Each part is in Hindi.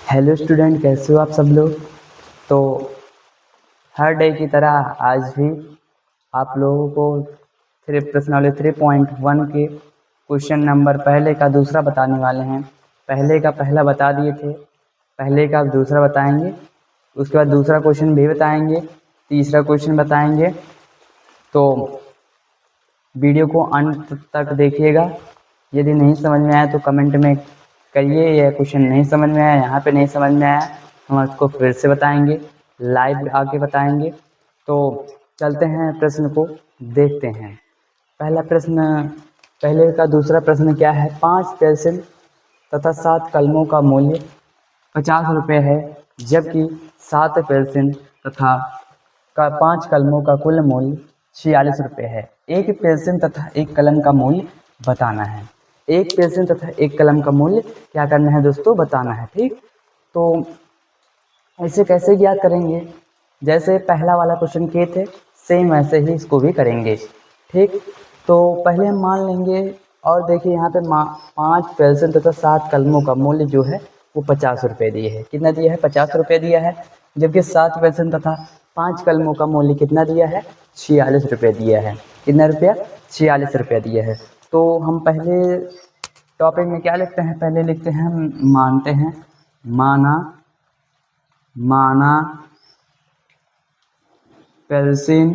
हेलो स्टूडेंट, कैसे हो आप सब लोग। तो हर डे की तरह आज भी आप लोगों को प्रश्नावली 3.1 के क्वेश्चन नंबर पहले का दूसरा बताने वाले हैं। पहले का पहला बता दिए थे, पहले का दूसरा बताएंगे, उसके बाद दूसरा क्वेश्चन भी बताएंगे, तीसरा क्वेश्चन बताएंगे। तो वीडियो को अंत तक देखिएगा। यदि नहीं समझ में आया तो कमेंट में करिए, यह क्वेश्चन नहीं समझ में आया, यहाँ पे नहीं समझ में आया, हम उसको फिर से बताएंगे, लाइव आके बताएंगे। तो चलते हैं, प्रश्न को देखते हैं। पहला प्रश्न, पहले का दूसरा प्रश्न क्या है। 5 पेंसिल तथा 7 कलमों का मूल्य 50 रुपये है, जबकि 7 पेंसिल तथा 5 कलमों का कुल मूल्य 46 रुपये है। एक पेंसिल तथा एक कलम का मूल्य बताना है। एक पेंसिल तथा एक कलम का मूल्य क्या करना है दोस्तों, बताना है। ठीक, तो इसे कैसे ज्ञात करेंगे। जैसे पहला वाला क्वेश्चन किए थे, सेम वैसे ही इसको भी करेंगे। ठीक, तो पहले हम मान लेंगे, और देखिए यहाँ पे 5 पेंसिल तथा 7 कलमों का मूल्य जो है वो 50 रुपये दिए है। कितना दिया है, 50 रुपये दिया है। जबकि 7 पेंसिल तथा 5 कलमों का मूल्य कितना दिया है, 46 रुपये दिया है। कितना रुपया, 46 रुपये दिया है। तो हम पहले टॉपिक में क्या लिखते हैं, पहले लिखते हैं मानते हैं, माना पेंसिल,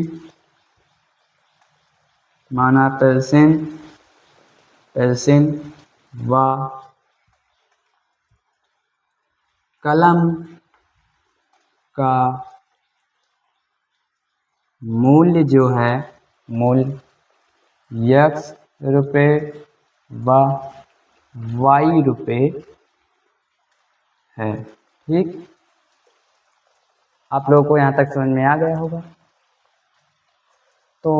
व कलम का मूल्य जो है, मूल्य x रुपये व y रुपये है। ठीक, आप लोगों को यहाँ तक समझ में आ गया होगा। तो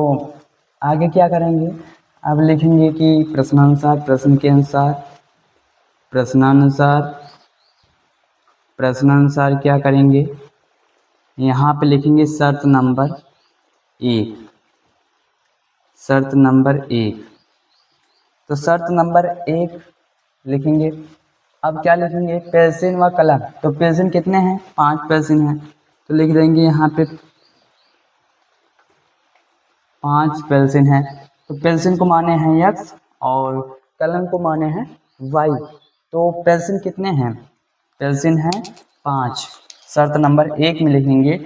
आगे क्या करेंगे, अब लिखेंगे कि प्रश्नानुसार, प्रश्न के अनुसार, प्रश्नानुसार क्या करेंगे, यहाँ पे लिखेंगे शर्त नंबर 1। शर्त नंबर 1, तो शर्त नंबर 1 लिखेंगे। अब क्या लिखेंगे, पेंसिल व कलम। तो पेंसिल कितने हैं, 5 पेंसिल हैं, तो लिख देंगे यहाँ पे 5 पेंसिल हैं। तो पेंसिल को माने हैं x और कलम को माने हैं y। तो पेंसिल कितने हैं, पेंसिल हैं 5। शर्त नंबर 1 में लिखेंगे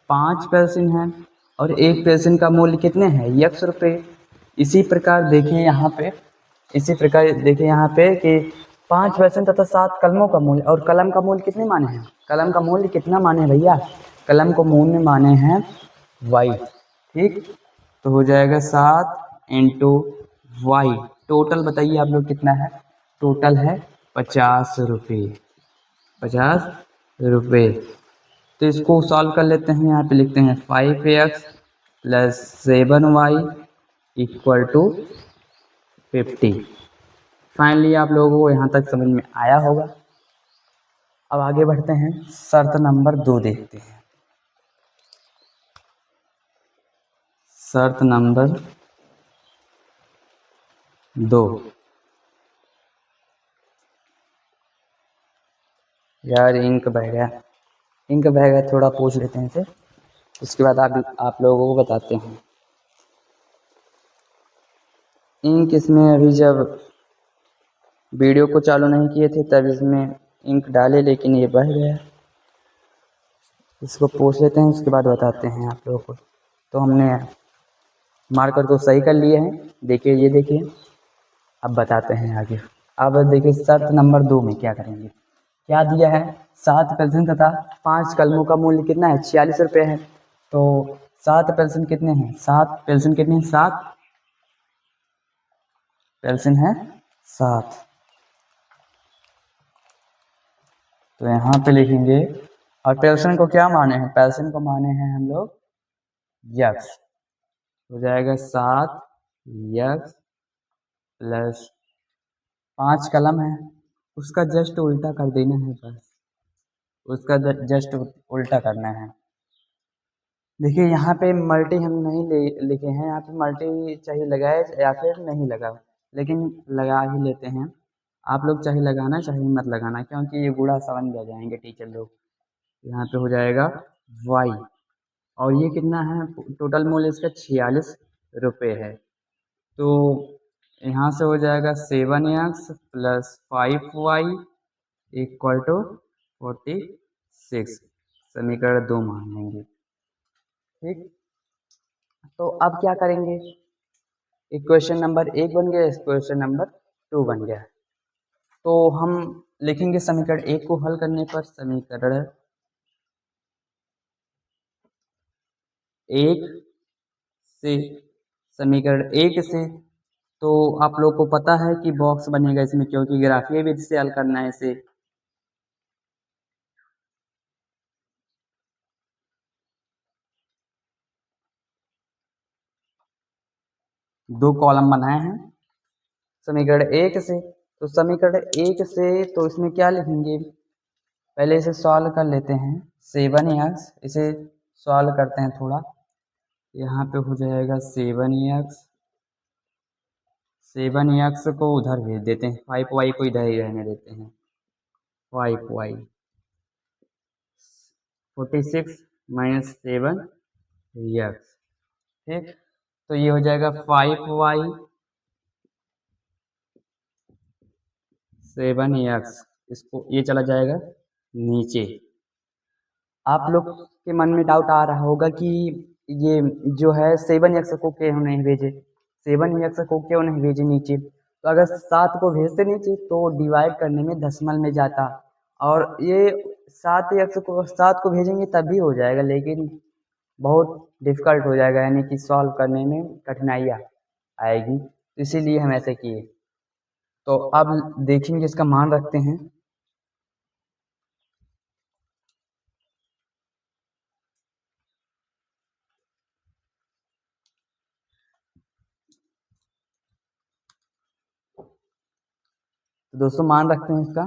5 पेंसिल हैं और एक पेंसिल का मूल्य कितने हैं, x रुपये। इसी प्रकार देखिए यहाँ पे, कि 5 पेंसिल तथा 7 कलमों का मूल्य, और कलम का मूल्य कितने माने हैं, कलम का मूल्य कितना माने हैं भैया, कलम को मूल्य माने हैं y। ठीक, तो हो जाएगा 7 इंटू वाई। टोटल बताइए आप लोग कितना है, टोटल है 50 रुपये, 50 रुपये। तो इसको सॉल्व कर लेते हैं, यहाँ पे लिखते हैं 5x plus 7y equal to 50। Finally आप लोगों को यहाँ तक समझ में आया होगा। अब आगे बढ़ते हैं, शर्त नंबर 2 देखते हैं। शर्त नंबर 2, यार इंक बह गया, थोड़ा पूछ लेते हैं इसे, उसके बाद आप लोगों को बताते हैं। इंक इसमें अभी जब वीडियो को चालू नहीं किए थे तब इसमें इंक डाले, लेकिन ये बह गया। इसको पूछ लेते हैं, उसके बाद बताते हैं आप लोगों को। तो हमने मार्कर को सही कर लिए हैं, देखिए ये देखिए। अब बताते हैं आगे। अब देखिए शर्त नंबर 2 में क्या करेंगे, क्या दिया है, 7 पेंसिल तथा 5 कलमों का मूल्य कितना है, 46 रुपये है। तो 7 पेंसिल कितने हैं, 7 पेंसिल कितने हैं, 7 पेंसिल हैं 7। तो यहाँ पे लिखेंगे, और पेंसिल को क्या माने हैं, पेंसिल को माने हैं हम लोग यक्स। हो जाएगा 7 यक्स प्लस 5 कलम है, उसका जस्ट उल्टा कर देना है, बस उसका जस्ट उल्टा करना है। देखिए यहाँ पे मल्टी हम नहीं लिखे हैं, यहाँ पे मल्टी चाहिए लगाए या फिर नहीं लगा, लेकिन लगा ही लेते हैं। आप लोग चाहे लगाना चाहे मत लगाना, क्योंकि ये गुड़ा समझ आ जाएंगे टीचर लोग। यहाँ पे हो जाएगा y, और ये कितना है, टोटल मूल्य इसका 46 रुपये है। तो यहाँ से हो जाएगा 7x + 5y = 46, समीकरण 2 मान लेंगे। ठीक, तो अब क्या करेंगे, इक्वेशन नंबर 1 बन गया, इक्वेशन नंबर 2 बन गया। तो हम लिखेंगे समीकरण 1 को हल करने पर, समीकरण 1 से, समीकरण 1 से तो आप लोग को पता है कि बॉक्स बनेगा इसमें, क्योंकि ग्राफीय विधि से हल करना है इसे। दो कॉलम बनाए हैं समीकरण 1 से, तो समीकरण 1 से तो इसमें क्या लिखेंगे, पहले इसे सॉल्व कर लेते हैं। 7x, इसे सॉल्व करते हैं थोड़ा, यहाँ पे हो जाएगा 7x को उधर भेज देते हैं, 5y को इधर ही रहने देते हैं, 5y 46 - 7x। ठीक, तो ये हो जाएगा 5y 7x, इसको ये चला जाएगा नीचे। आप लोग के मन में डाउट आ रहा होगा कि ये जो है 7x को क्यों नहीं भेजे, 7x को क्यों नहीं भेजे नीचे। तो अगर 7 को भेजते नीचे तो डिवाइड करने में दशमलव में जाता, और ये 7 को भेजेंगे तभी हो जाएगा, लेकिन बहुत डिफिकल्ट हो जाएगा, यानी कि सॉल्व करने में कठिनाइयाँ आएगी, इसीलिए हम ऐसे किए। तो अब देखेंगे, इसका मान रखते हैं। तो दोस्तों मान रखते हैं इसका,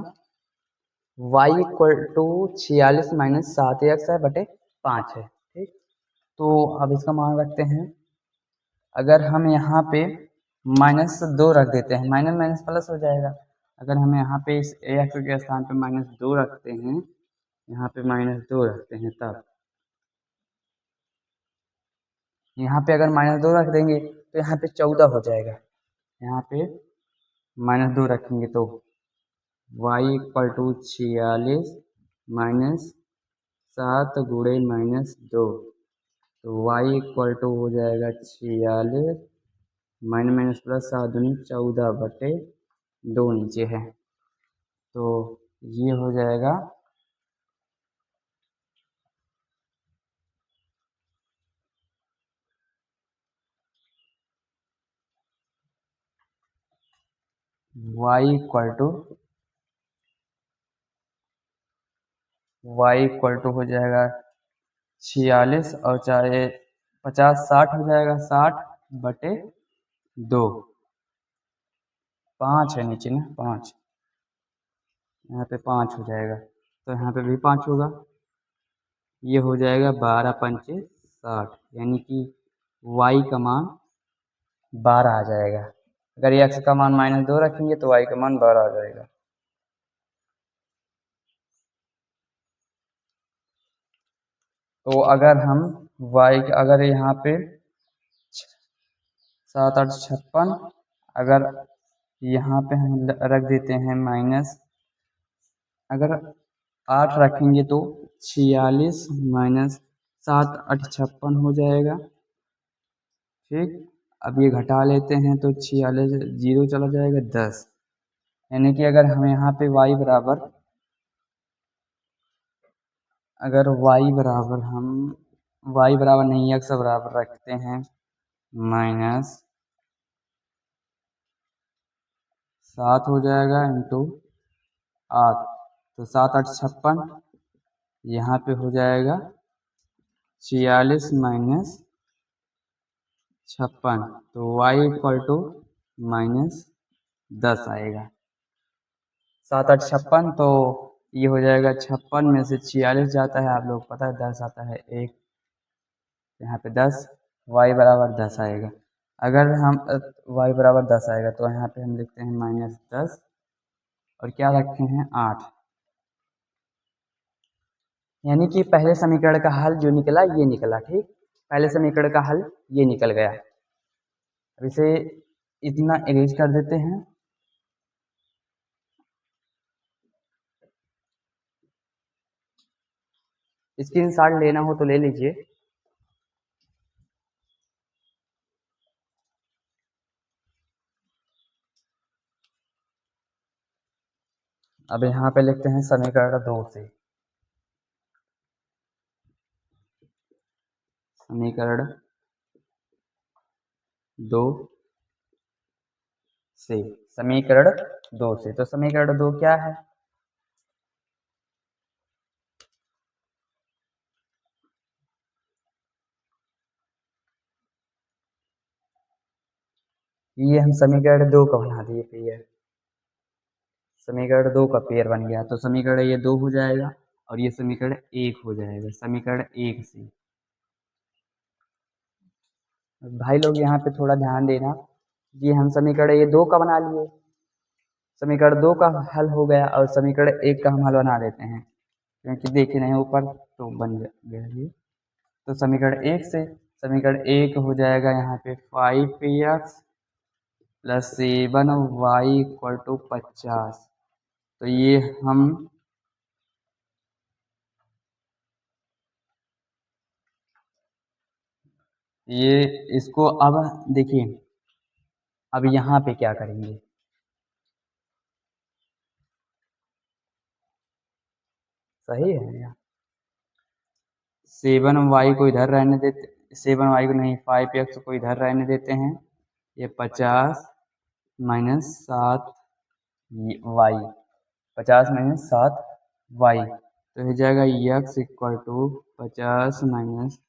y = 46 - 7x है बटे 5 है। ठीक, तो अब इसका मान रखते हैं। अगर हम यहाँ पे -2 रख देते हैं, माइनस माइनस प्लस हो जाएगा। अगर हम यहाँ पे इस x के स्थान पे -2 रखते हैं, यहाँ पे -2 रखते हैं, तब यहाँ पे अगर -2 रख देंगे तो यहाँ पे 14 हो जाएगा। यहाँ पे -2 रखेंगे तो y = 46 - 7 × -2, तो y = हो जाएगा 46 माइनस माइनस प्लस 7 दूनी 14 बटे 2 नीचे है, तो ये हो जाएगा y = हो जाएगा 46, और चाहे 50 60 हो जाएगा, 60 बटे 2, 5 है नीचे ना, 5, यहाँ पे 5 हो जाएगा, तो यहाँ पे भी 5 होगा। ये हो जाएगा 12 × 5 = 60, यानी कि y का मान 12 आ जाएगा। अगर ये x का मान -2 रखेंगे तो y का मान 12 आ जाएगा। तो अगर हम अगर यहाँ पे 7 8 56, अगर यहाँ पे हम रख देते हैं माइनस, अगर 8 रखेंगे तो 46 - 7 8 56 हो जाएगा। ठीक, अब ये घटा लेते हैं तो 46 0 चला जाएगा, 10, यानी कि अगर हम यहाँ पे y बराबर, अगर y बराबर हम y बराबर नहीं x बराबर रखते हैं -7 हो जाएगा इंटू 8, तो 7 8 56, यहाँ पे हो जाएगा 46 - 56, तो y = -10 आएगा। 7 8 56, तो ये हो जाएगा 56 में से 46 जाता है, आप लोग पता है 10 आता है 1, यहाँ पे 10, y बराबर 10 आएगा। अगर हम y बराबर 10 आएगा तो यहाँ पे हम लिखते हैं -10 और क्या रखे हैं 8, यानी कि पहले समीकरण का हल जो निकला ये निकला। ठीक, पहले समीकरण का हल ये निकल गया। अब इसे इतना इरेज कर देते हैं। स्क्रीनशॉट लेना हो तो ले लीजिए। अब यहाँ पे लिखते हैं समीकरण 2 से, समीकरण 2 से, समीकरण 2 से। तो समीकरण 2 क्या है? ये हम समीकरण 2 का बना दिए पेयर, समीकरण 2 का पेयर बन गया। तो समीकरण ये 2 हो जाएगा और ये समीकरण 1 हो जाएगा, समीकरण 1 से। भाई लोग यहाँ पे थोड़ा ध्यान देना, ये हम समीकरण ये 2 का बना लिए, समीकरण 2 का हल हो गया और समीकरण 1 का हम हल बना देते हैं, क्योंकि देखे नहीं ऊपर तो बन गया ये। तो समीकरण 1 से, समीकरण 1 हो जाएगा यहाँ पे 5x plus 7y equal to 50। तो ये हम ये इसको अब देखिए, अब यहाँ पे क्या करेंगे, सही है यार, 7y को इधर रहने देते, 7y को नहीं 5x को इधर रहने देते हैं, ये 50 माइनस 7y, 50 माइनस 7y, तो हो जाएगा x equal to 50 minus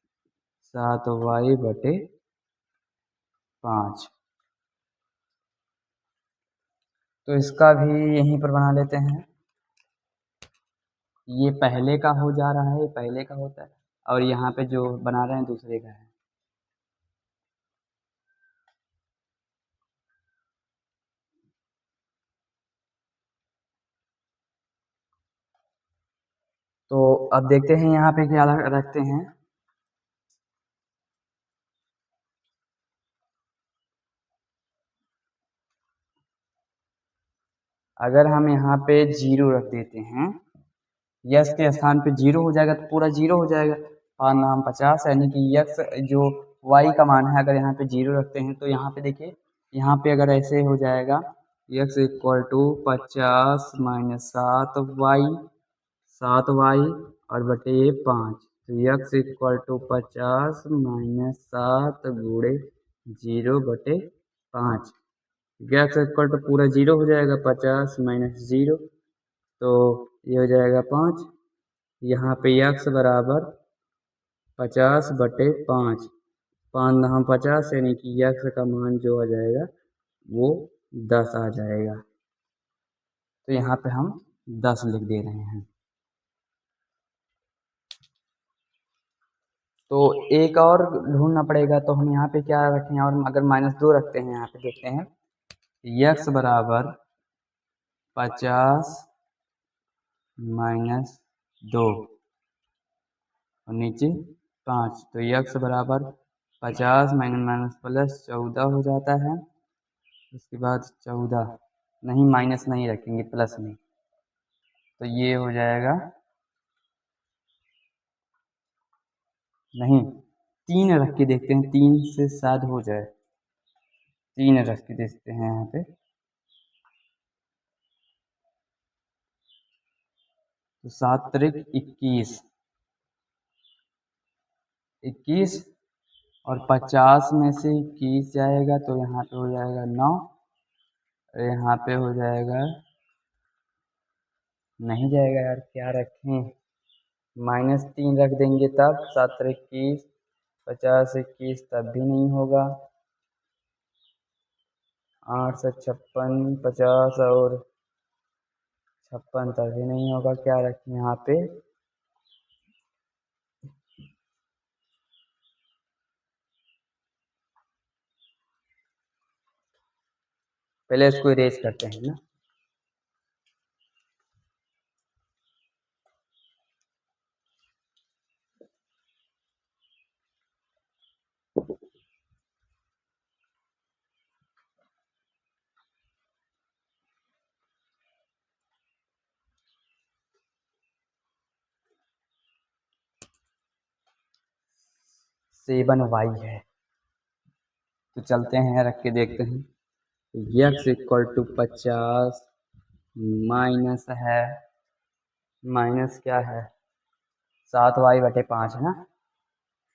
7y बटे 5। तो इसका भी यहीं पर बना लेते हैं, ये पहले का हो जा रहा है, ये पहले का होता है और यहाँ पे जो बना रहे हैं दूसरे का है। तो अब देखते हैं यहाँ पे क्या रखते हैं। अगर हम यहाँ पे 0 रख देते हैं, यस के स्थान पे 0 हो जाएगा तो पूरा 0 हो जाएगा, और नाम 50, यानी कि यस जो वाई का मान है, अगर यहाँ पे 0 रखते हैं तो यहाँ पे देखिए, यहाँ पे अगर ऐसे हो जाएगा x equal to 50 minus 7y, 7y और बटे 5, तो यक्स इक्वल टू 50 माइनस 7 गुणे 0 बटे 5, यक्स इक्वल टू पूरा 0 हो जाएगा, 50 माइनस 0, तो ये हो जाएगा 5। यहाँ पे यक्स बराबर 50 बटे 5, 5 हम 50, यानी कि यक्स का मान जो आ जाएगा वो 10 आ जाएगा। तो यहाँ पे हम 10 लिख दे रहे हैं। तो एक और ढूंढना पड़ेगा, तो हम यहाँ पे क्या रखें, और अगर -2 रखते हैं, यहाँ पे देखते हैं यक्स बराबर 50 माइनस 2 और नीचे 5, तो यक्स बराबर 50 माइनस माइनस प्लस 14 हो जाता है। उसके बाद 14 नहीं, माइनस नहीं रखेंगे, प्लस में, तो ये हो जाएगा, नहीं 3 रख के देखते हैं, 3 से शायद हो जाए, 3 रख के देखते हैं यहाँ पे, तो 7 त्रिक 21, 21 और 50 में से 21 जाएगा तो यहाँ पे हो जाएगा 9, यहाँ पे हो जाएगा, नहीं जाएगा यार, क्या रखें, -3 रख देंगे तब, 7 त्रिक 21, 50 21 तब भी नहीं होगा, 8 से 56, 50 और 56 तभी नहीं होगा, क्या रखें यहाँ पे, पहले इसको इरेज करते हैं ना। 7y है। तो चलते हैं रख के देखते हैं। x इक्वल टू 50 माइनस है, माइनस क्या है 7y/5 है ना,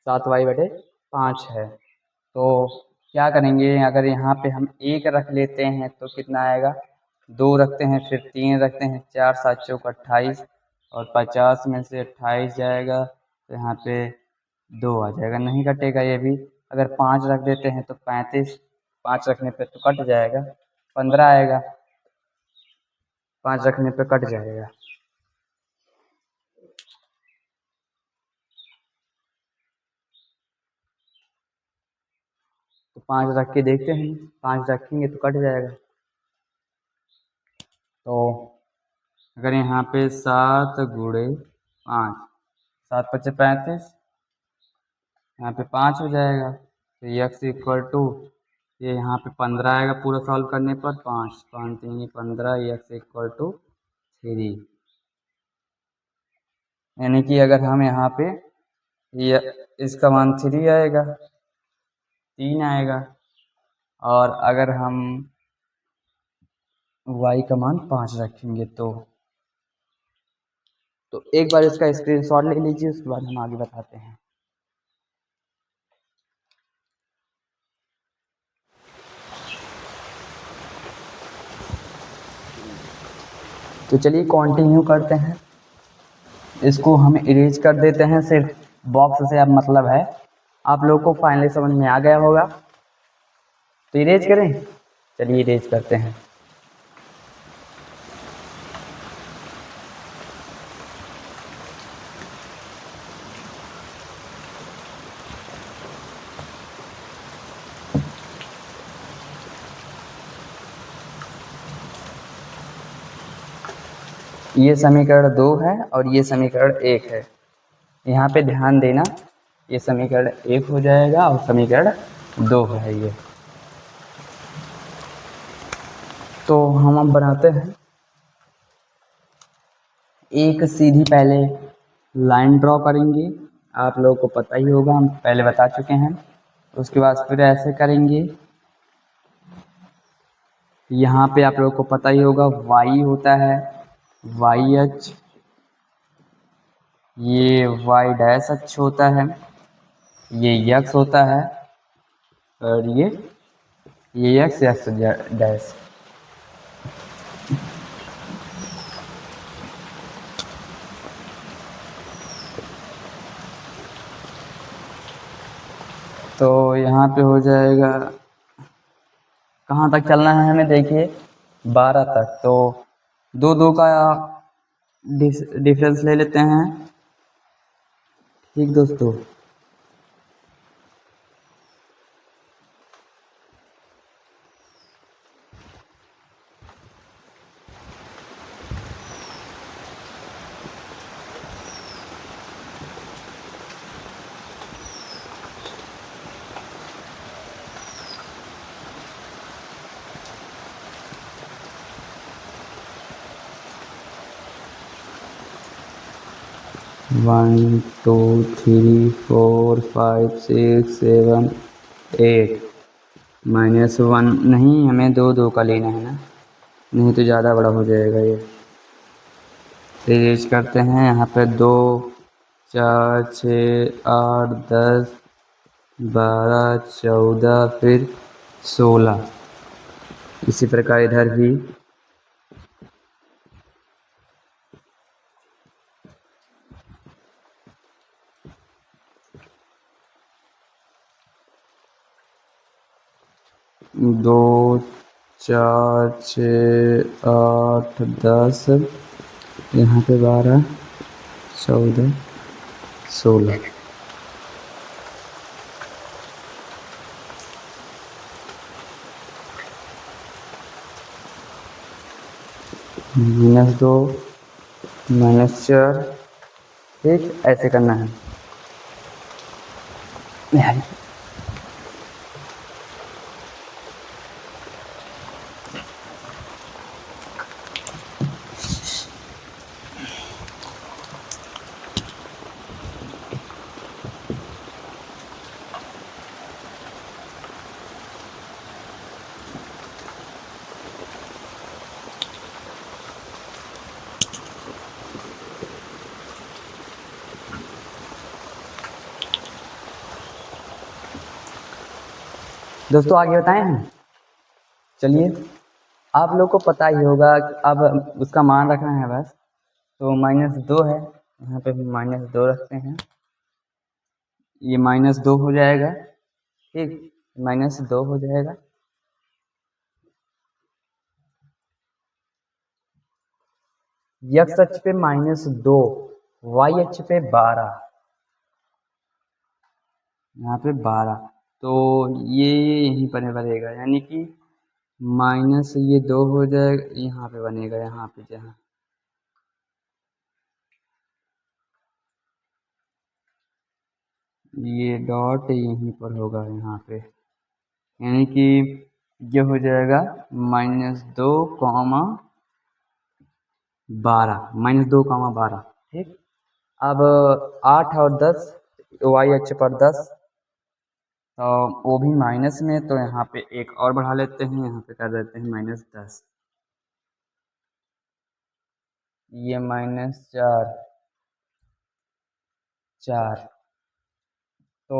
7y/5 है। तो क्या करेंगे, अगर यहाँ पे हम 1 रख लेते हैं तो कितना आएगा, 2 रखते हैं, फिर 3 रखते हैं, 4 7 चौक 28 और 50 में से 28 जाएगा तो यहाँ पे 2 आ जाएगा, नहीं कटेगा ये भी। अगर 5 रख देते हैं तो 35, 5 रखने पे तो कट जाएगा, 15 आएगा, 5 रखने पे कट जाएगा। तो 5 रख के देखते हैं, 5 रखेंगे तो कट जाएगा। तो अगर यहाँ पे 7 गुणे 5, 7 5 35, यहाँ पे 5 हो जाएगा। तो x इक्वल टू ये यहाँ पे 15 आएगा पूरा सॉल्व करने पर, 5 5 3 15, x इक्वल टू 3। यानी कि अगर हम यहाँ पे इसका मान 3 आएगा, 3 आएगा, और अगर हम y का मान 5 रखेंगे तो एक बार इसका स्क्रीनशॉट ले लीजिए, उसके बाद हम आगे बताते हैं। तो चलिए कंटिन्यू करते हैं, इसको हम इरेज कर देते हैं, सिर्फ बॉक्स से अब मतलब है। आप लोगों को फाइनली समझ में आ गया होगा, तो इरेज करें। चलिए इरेज करते हैं। ये समीकरण 2 है और ये समीकरण 1 है। यहाँ पे ध्यान देना, ये समीकरण 1 हो जाएगा और समीकरण 2 है ये। तो हम अब बनाते हैं एक सीधी, पहले लाइन ड्रॉ करेंगे, आप लोगों को पता ही होगा, हम पहले बता चुके हैं। उसके बाद फिर ऐसे करेंगे, यहाँ पे आप लोगों को पता ही होगा y होता है y अक्ष, ये y डैश अक्ष होता है, ये x होता है, और ये x डैश। तो यहाँ पे हो जाएगा, कहाँ तक चलना है हमें, देखिए 12 तक। तो 2 2 का डिफरेंस ले लेते हैं, ठीक दोस्तों। वन 2 3 4 5 6 7 8 -1 नहीं, हमें 2 2 का लेना है ना, नहीं तो ज़्यादा बड़ा हो जाएगा ये। इरेज करते हैं, यहाँ पे 2 4 6 8 10 12 14 फिर 16। इसी प्रकार इधर भी 2 4 6 8 10, यहाँ पे 12 14 16। -2 -4, ठीक ऐसे करना है। दोस्तों आगे बताएं हम। चलिए, आप लोग को पता ही होगा कि अब उसका मान रखना है बस। तो -2 है, यहाँ पे भी -2 रखते हैं, ये -2 हो जाएगा। ठीक, -2 हो जाएगा। x अक्ष पे -2, y अक्ष पे 12, यहाँ पे 12, तो ये यहीं पर बनेगा, यानी कि माइनस ये 2 हो जाएगा, यहाँ पे बनेगा, यहाँ पे जहाँ ये डॉट यहीं पर होगा, यहाँ पे, यानी कि ये हो जाएगा -2, -2, 12। ठीक, अब 8 और 10, y अक्ष पर 10, तो वो भी माइनस में, तो यहाँ पे एक और बढ़ा लेते हैं, यहाँ पे कर देते हैं -10, ये -4, 4, तो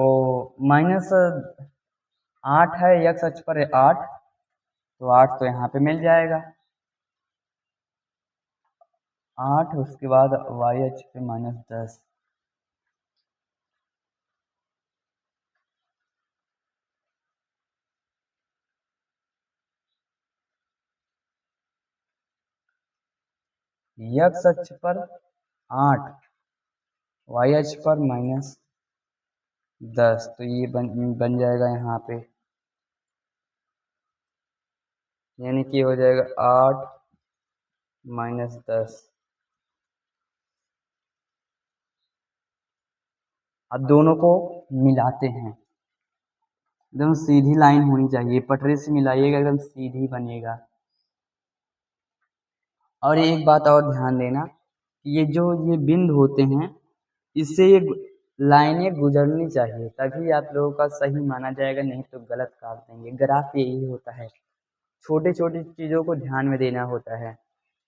-8 है, x अक्ष पर 8, तो 8 तो यहाँ पे मिल जाएगा 8, उसके बाद y अक्ष पे -10, x अक्ष पर 8, y अक्ष पर -10, तो ये बन जाएगा यहाँ पे, यानी कि हो जाएगा 8 -10। अब दोनों को मिलाते हैं, एकदम सीधी लाइन होनी चाहिए, पटरी से मिलाइएगा एकदम सीधी बनेगा। और एक बात और ध्यान देना, ये जो ये बिंदु होते हैं, इससे ये लाइनें गुजरनी चाहिए, तभी आप लोगों का सही माना जाएगा, नहीं तो गलत काट देंगे। ग्राफ यही होता है, छोटी छोटी चीज़ों को ध्यान में देना होता है।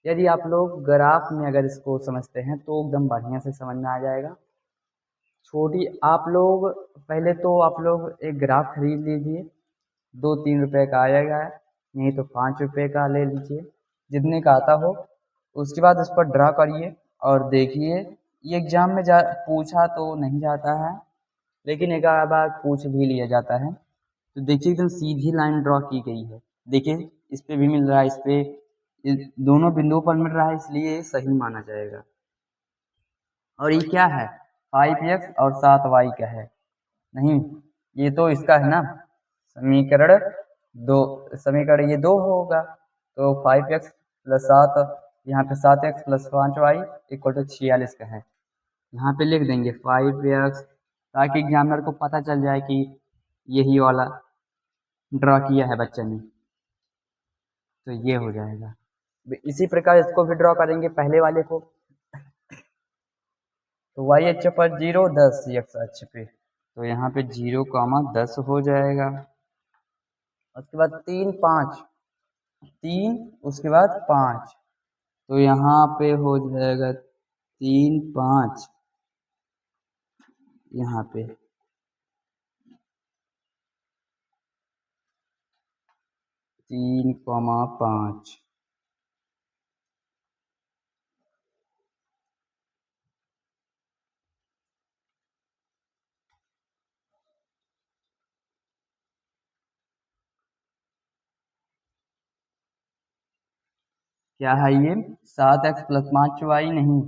यदि आप लोग ग्राफ में अगर इसको समझते हैं तो एकदम बढ़िया से समझ में आ जाएगा। छोटी आप लोग पहले तो आप लोग एक ग्राफ खरीद लीजिए, 2-3 रुपए का आएगा, नहीं तो 5 रुपए का ले लीजिए, जितने का आता हो। उसके बाद उस पर ड्रा करिए और देखिए, ये एग्जाम में पूछा तो नहीं जाता है, लेकिन एक आध बार पूछ भी लिया जाता है। तो देखिए एकदम सीधी लाइन ड्रॉ की गई है, देखिए इस पे भी मिल रहा है, इस पे दोनों बिंदुओं पर मिल रहा है, इसलिए सही माना जाएगा। और ये क्या है, 5x और 7y का है, नहीं ये तो इसका है ना, समीकरण ये 2 होगा, तो 5x + 7, यहाँ पे 7x + 5y = 46 का है, यहाँ पे लिख देंगे 5x, ताकि एग्जामिनर को पता चल जाए कि यही वाला ड्रा किया है बच्चे ने, तो ये हो जाएगा। इसी प्रकार इसको भी ड्रॉ करेंगे पहले वाले को, तो y अक्ष पर 0, 10 x अक्ष पे, तो यहाँ पे 0, 10 हो जाएगा। उसके बाद 3, 5, 3, उसके बाद 5, तो यहाँ पे हो जाएगा 3, 5, यहाँ पे 3, 5। क्या है ये, 7x + 5y नहीं,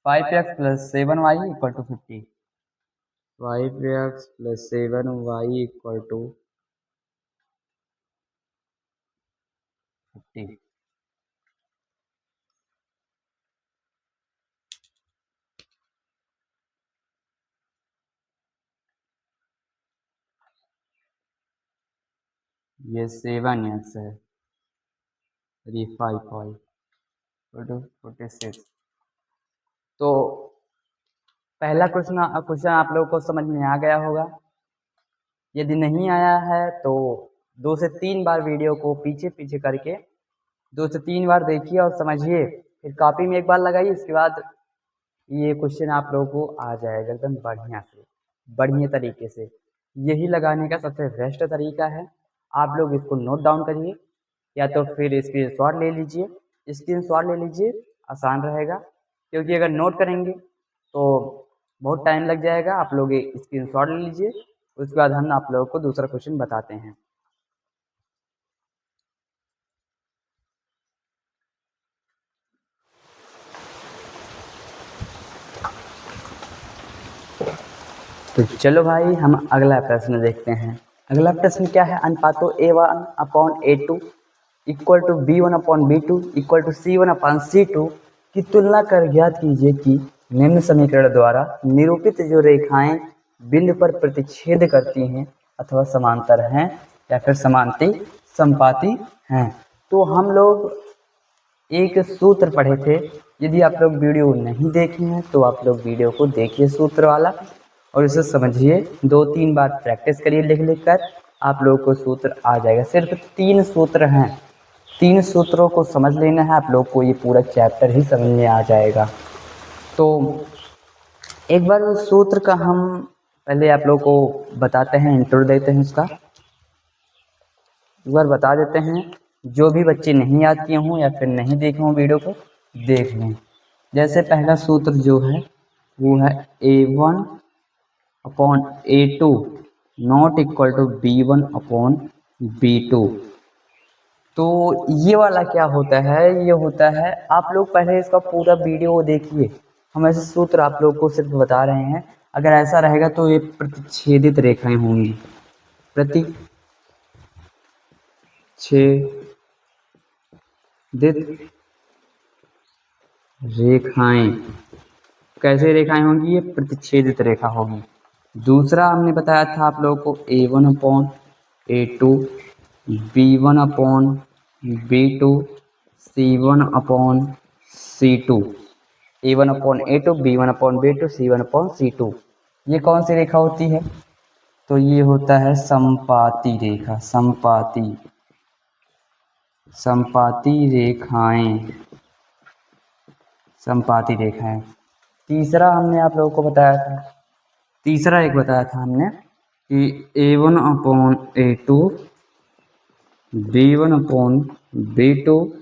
5x + 7y = 50, 5x + 7y = 50। ये 7x है, ये 5y = 46। तो पहला क्वेश्चन आप लोगों को समझ में आ गया होगा। यदि नहीं आया है तो 2 से 3 बार वीडियो को पीछे पीछे करके 2 से 3 बार देखिए और समझिए, फिर कॉपी में एक बार लगाइए, इसके बाद ये क्वेश्चन आप लोगों को आ जाएगा एकदम बढ़िया से, बढ़िया तरीके से। यही लगाने का सबसे बेस्ट तरीका है। आप लोग इसको नोट डाउन करिए या तो फिर स्क्रीनशॉट ले लीजिए। स्क्रीनशॉट ले लीजिए, आसान रहेगा, क्योंकि अगर नोट करेंगे तो बहुत टाइम लग जाएगा। आप लोग स्क्रीनशॉट ले लीजिए, उसके बाद हम आप लोगों को दूसरा क्वेश्चन बताते हैं। तो चलो भाई हम अगला प्रश्न देखते हैं। अगला प्रश्न क्या है, अनुपातों A1/A2 equal to B1/B2 equal to C1/C2 की तुलना कर ज्ञात कीजिए कि निम्न समीकरण द्वारा निरूपित जो रेखाएं बिंदु पर प्रतिच्छेद करती हैं अथवा समांतर हैं या फिर समांती समपाती हैं। तो हम लोग एक सूत्र पढ़े थे, यदि आप लोग वीडियो नहीं देखे हैं तो आप लोग वीडियो को देखिए सूत्र वाला और इसे समझिए, 2-3 बार प्रैक्टिस करिए लिख लिख कर, आप लोगों को सूत्र आ जाएगा। सिर्फ 3 सूत्र हैं, 3 सूत्रों को समझ लेना है, आप लोग को ये पूरा चैप्टर ही समझ में आ जाएगा। तो एक बार उस सूत्र का हम पहले आप लोग को बताते हैं, इंट्रो देते हैं उसका, एक बार बता देते हैं। जो भी बच्चे नहीं याद किए हों या फिर नहीं देखे हों वीडियो को, देख लें। जैसे पहला सूत्र जो है वो है A1/A2 not equal to B1/B2। तो ये वाला क्या होता है, ये होता है, आप लोग पहले इसका पूरा वीडियो देखिए, हम ऐसे सूत्र आप लोग को सिर्फ बता रहे हैं। अगर ऐसा रहेगा तो ये प्रतिच्छेदित रेखाएं होंगी, प्रतिच्छेदित रेखाएं। कैसे रेखाएं होंगी, ये प्रतिच्छेदित रेखा होगी। दूसरा हमने बताया था आप लोगों को A1/A2 B1/B2 C1/C2। A1/A2 B1/B2 C1/C2, ये कौन सी रेखा होती है, तो ये होता है समपाती रेखा, समपाती रेखाएं, समपाती रेखाएं। तीसरा हमने आप लोगों को बताया था, तीसरा एक बताया था हमने कि A1/A2 B1/B2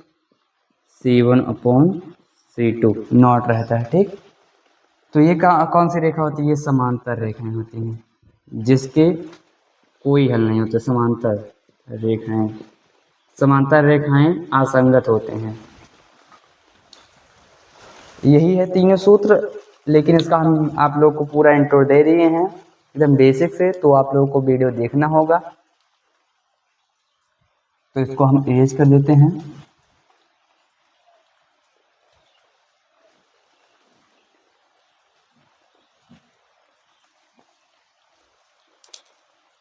C1/C2 नॉट रहता है, ठीक। तो ये कौन सी रेखा होती है, ये समांतर रेखाएं होती हैं, जिसके कोई हल नहीं होता। समांतर रेखाएं असंगत होते हैं। यही है तीनों सूत्र, लेकिन इसका हम आप लोग को पूरा इंट्रो दे दिए हैं एकदम बेसिक से, तो आप लोगों को वीडियो देखना होगा। तो इसको हम इरेज कर देते हैं।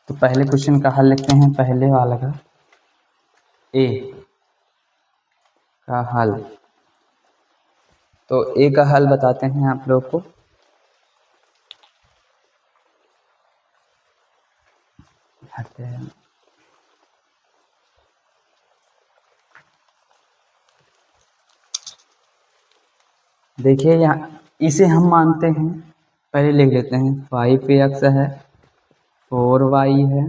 तो पहले क्वेश्चन का हल लिखते हैं, पहले वाला का ए का हल। तो ए का हल बताते हैं आप लोग को। देखिए यहाँ इसे हम मानते हैं, पहले लिख लेते हैं 5x है, 4y है,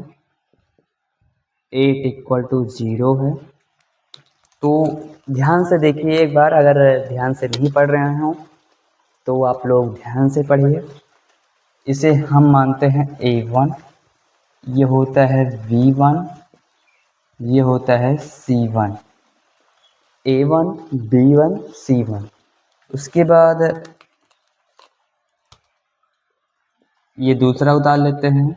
8 इक्वल टू 0 है। तो ध्यान से देखिए एक बार, अगर ध्यान से नहीं पढ़ रहे हो तो आप लोग ध्यान से पढ़िए। इसे हम मानते हैं A1, ये होता है V1, ये होता है C1, A1 B1 C1। उसके बाद ये दूसरा उतार लेते हैं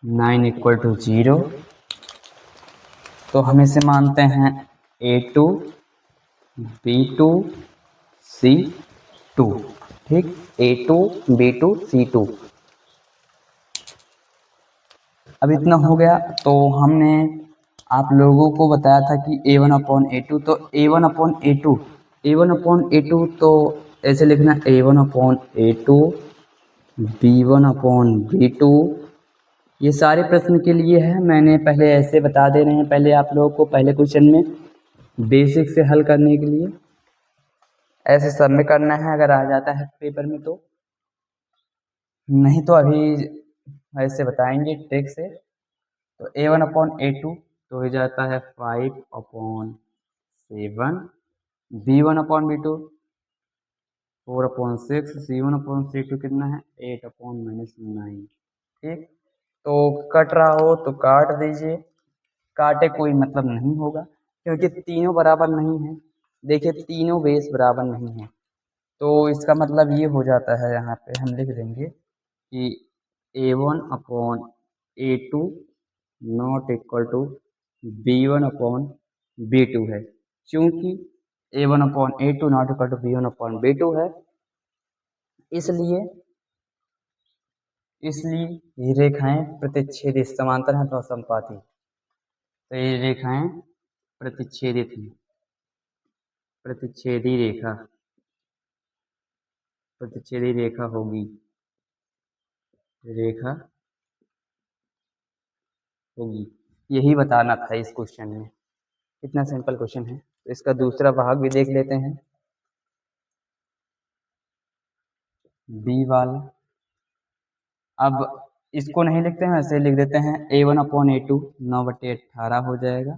9 इक्वल टू 0। तो हम इसे मानते हैं A2 B2 C2, ठीक, A2 B2 C2। अब इतना हो गया। तो हमने आप लोगों को बताया था कि A1/A2, तो A1/A2 तो ऐसे लिखना A1/A2 B1/B2। ये सारे प्रश्न के लिए है, मैंने पहले ऐसे बता दे रहे हैं पहले आप लोगों को, पहले क्वेश्चन में बेसिक से हल करने के लिए ऐसे सब में करना है, अगर आ जाता है पेपर में तो, नहीं तो अभी ऐसे बताएंगे ट्रिक से। तो A1/A2 तो हो जाता है 5/7, B1/B2 4/6, C1/C2 कितना है 8/-9। ठीक, तो कट रहा हो तो काट दीजिए, काटे कोई मतलब नहीं होगा क्योंकि तीनों बराबर नहीं है। देखिए तीनों बेस बराबर नहीं है, तो इसका मतलब ये हो जाता है, यहाँ पे हम लिख देंगे कि A1/A2 not equal to B1/B2 है। क्योंकि A1/A2 not equal to B1/B2 है, इसलिए ये रेखाएं प्रतिच्छेदित समांतर हैं तो असमपाती, तो ये रेखाएं प्रतिच्छेदित हैं, प्रतिच्छेदी रेखा होगी, यही बताना था इस क्वेश्चन में। कितना सिंपल क्वेश्चन है। तो इसका दूसरा भाग भी देख लेते हैं, बी वाला। अब इसको नहीं लिखते हैं, ऐसे लिख देते हैं A1/A2 9/18 हो जाएगा।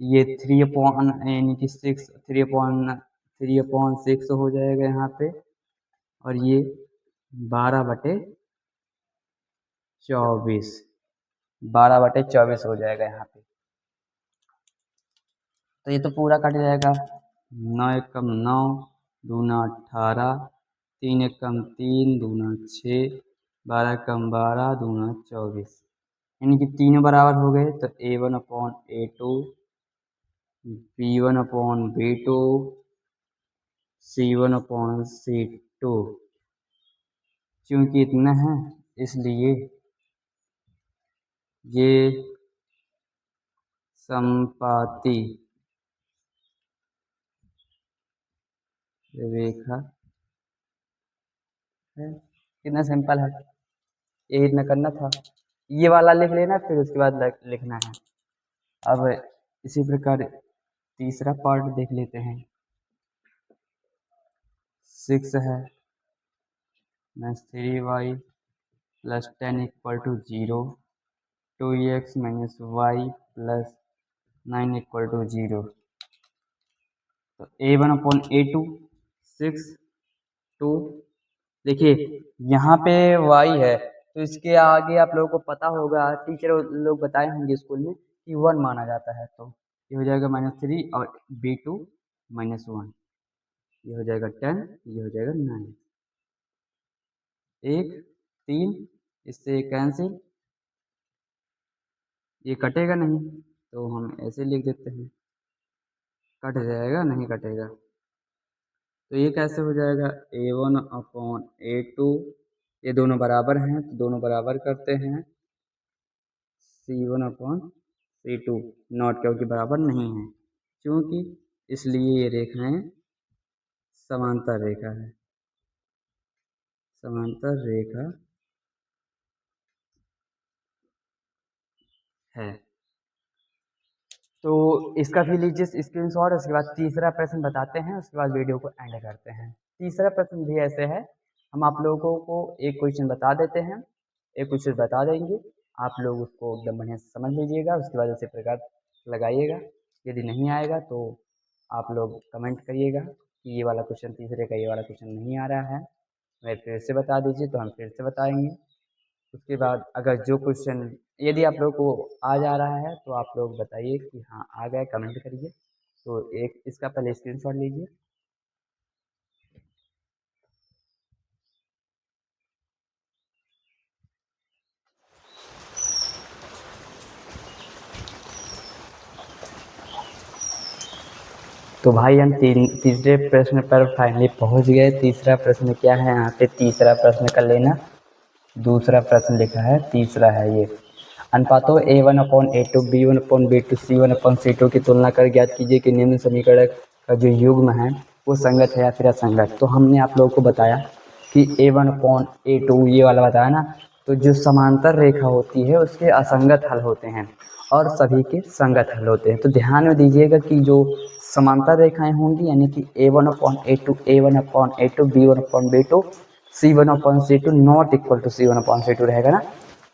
ये 3/6 हो जाएगा यहाँ पे, और ये 12/24 हो जाएगा यहाँ पे। तो ये तो पूरा कट जाएगा, 9 एकम 9, दूना 18, 3 एकम 3, दूना 6, 12 एकम 12, दूना 24, यानी कि तीनों बराबर हो गए। तो A1/A2, B1/B2, C1/C2, क्योंकि इतना है इसलिए ये समपाती रेखा है। कितना सिंपल है, यही इतना करना था। ये वाला लिख लेना, फिर उसके बाद लिखना है। अब इसी प्रकार तीसरा पार्ट देख लेते हैं। 6 है -3y + 10 = 0, 2x - y + 9 = 0। तो A1/A2 6 2, देखिए यहाँ पे y है, तो इसके आगे आप लोगों को पता होगा, टीचर लोग बताए होंगे स्कूल में कि 1 माना जाता है। तो ये हो जाएगा -3 और B2 -1, ये हो जाएगा 10, ये हो जाएगा 9, 1 3, इससे कैंसिल, ये कटेगा नहीं, तो हम ऐसे लिख देते हैं, कट जाएगा, नहीं कटेगा। तो ये कैसे हो जाएगा A1/A2, ये दोनों बराबर हैं तो दोनों बराबर करते हैं, C1/C2 नॉट, क्योंकि बराबर नहीं है, क्योंकि इसलिए ये रेखाएं समांतर रेखा है, समांतर रेखा है। तो इसका भी लीजिए स्क्रीनशॉट, उसके बाद तीसरा प्रश्न बताते हैं, उसके बाद वीडियो को एंड करते हैं। तीसरा प्रश्न भी ऐसे है, हम आप लोगों को एक क्वेश्चन बता देते हैं, एक क्वेश्चन बता देंगे, आप लोग उसको एकदम बढ़िया से समझ लीजिएगा, उसके बाद उसी प्रकार लगाइएगा। यदि नहीं आएगा तो आप लोग कमेंट करिएगा कि ये वाला क्वेश्चन, तीसरे का ये वाला क्वेश्चन नहीं आ रहा है, मैं फिर से बता दीजिए तो हम फिर से बताएंगे। उसके बाद अगर जो क्वेश्चन यदि आप लोग को आ जा रहा है तो आप लोग बताइए कि हाँ आ गए, कमेंट करिए। तो एक इसका पहले स्क्रीनशॉट लीजिए। तो भाई हम तीसरे प्रश्न पर फाइनली पहुंच गए। तीसरा प्रश्न क्या है, यहाँ पे तीसरा प्रश्न कर लेना, दूसरा प्रश्न लिखा है, तीसरा है ये, अनुपातों A1/A2, B1/B2, C1/C2 की तुलना कर ज्ञात कीजिए कि निम्न समीकरण का जो युग्म है वो संगत है या फिर असंगत। तो हमने आप लोगों को बताया कि A1/A2 ये वाला बताया ना, तो जो समांतर रेखा होती है उसके असंगत हल होते हैं और सभी के संगत हल होते हैं। तो ध्यान में दीजिएगा कि जो समांतर रेखाएं होंगी यानी कि A1/A2, A1/A2, B1/B2, C1/C2 not equal to C1/C2 रहेगा ना,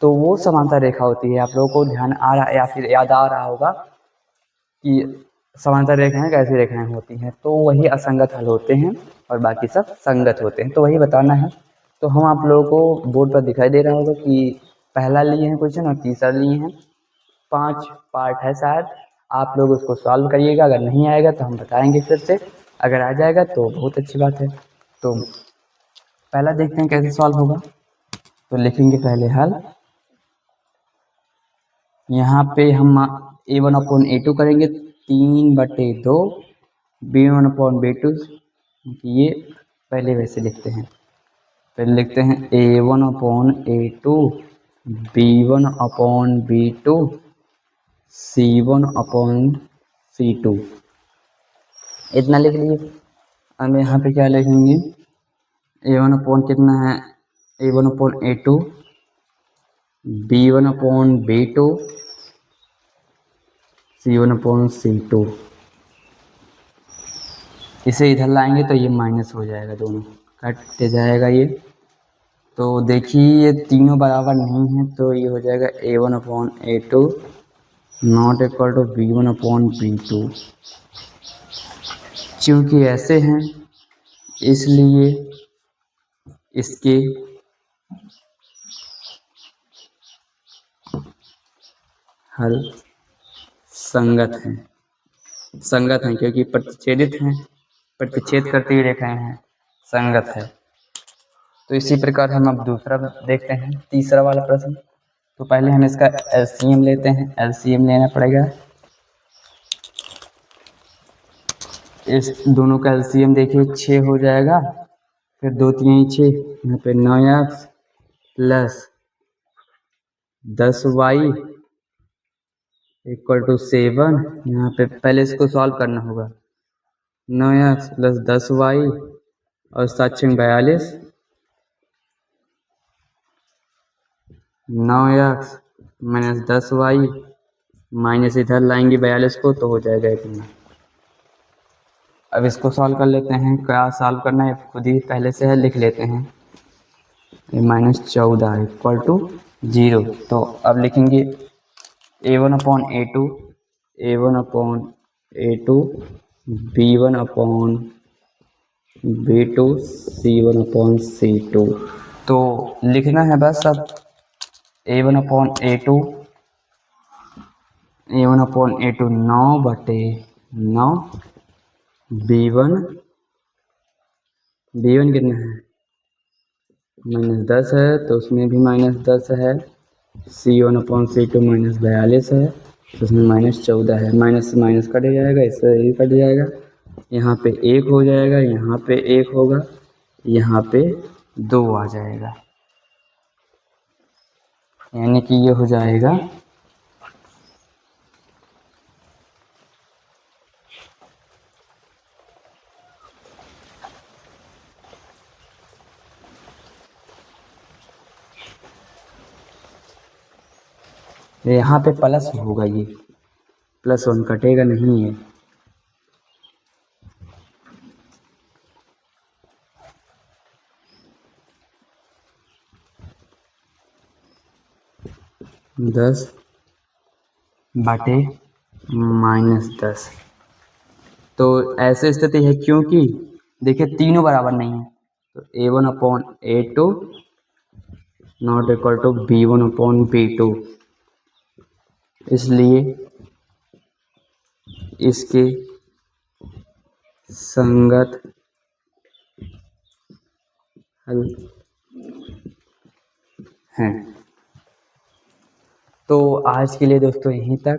तो वो समांतर रेखा होती है। आप लोगों को ध्यान आ रहा या फिर याद आ रहा होगा कि समांतर रेखाएं कैसी रेखाएं होती हैं, तो वही असंगत हल होते हैं और बाकी सब संगत होते हैं। तो वही बताना है। तो हम आप लोगों को बोर्ड पर दिखाई दे रहा होगा कि पहला लिए हैं क्वेश्चन और तीसरा लिए हैं। 5 पार्ट है शायद, आप लोग उसको सॉल्व करिएगा। अगर नहीं आएगा तो हम बताएंगे फिर से, अगर आ जाएगा तो बहुत अच्छी बात है। तो पहला देखते हैं कैसे सॉल्व होगा। तो लिखेंगे पहले हल। यहाँ पे हम a1/a2 करेंगे 3/2 b1/b2। ये पहले वैसे लिखते हैं, पहले लिखते हैं a1/a2 b1/b2 c1/c2। इतना लिख लीजिए। अब यहाँ पे क्या लिखेंगे, a1 कितना है, a1/a2 b1/b2 c1/c2। इसे इधर लाएंगे तो ये माइनस हो जाएगा, दोनों कट जाएगा ये। तो देखिए ये तीनों बराबर नहीं है, तो ये हो जाएगा a1/a2 not equal to b1/b2। क्योंकि ऐसे हैं इसलिए इसके हल संगत हैं। संगत हैं क्योंकि प्रतिच्छेदित हैं, प्रतिच्छेद करती हुई रेखाएं हैं, संगत है। तो इसी प्रकार हम अब दूसरा देखते हैं, तीसरा वाला प्रश्न। तो पहले हम इसका एलसीएम लेते हैं, एलसीएम लेना पड़ेगा। इस दोनों का एलसीएम देखिए 6 हो जाएगा, फिर 2 3 6, यहाँ पे 9x plus 10y equal to 7। यहाँ पे पहले इसको सॉल्व करना होगा। 9x प्लस 10y और 7×42, 9x माइनस 10y माइनस इधर लाएंगे 42 को तो हो जाएगा इतना। अब इसको सॉल्व कर लेते हैं। क्या सॉल्व करना है खुद ही पहले से है, लिख लेते हैं। -14 इक्वल टू 0। तो अब लिखेंगे a1/a2 b1/b2 c1/c2। तो लिखना है बस अब a1/a2 9/9 b1 कितना है, -10 है तो उसमें भी -10 है। c1/c2 -42 है तो उसमें -14 है। माइनस से माइनस कट जाएगा, इससे ही कट जाएगा। यहाँ पे 1 हो जाएगा, यहाँ पे 1 होगा, यहाँ पे 2 आ जाएगा, यानी कि ये हो जाएगा यहाँ पे प्लस होगा, ये +1 कटेगा नहीं है। -10 तो ऐसे स्थिति है क्योंकि देखिए तीनों बराबर नहीं है। तो a1/a2 not equal to b1/b2, इसलिए इसके संगत हल हैं। तो आज के लिए दोस्तों यहीं तक।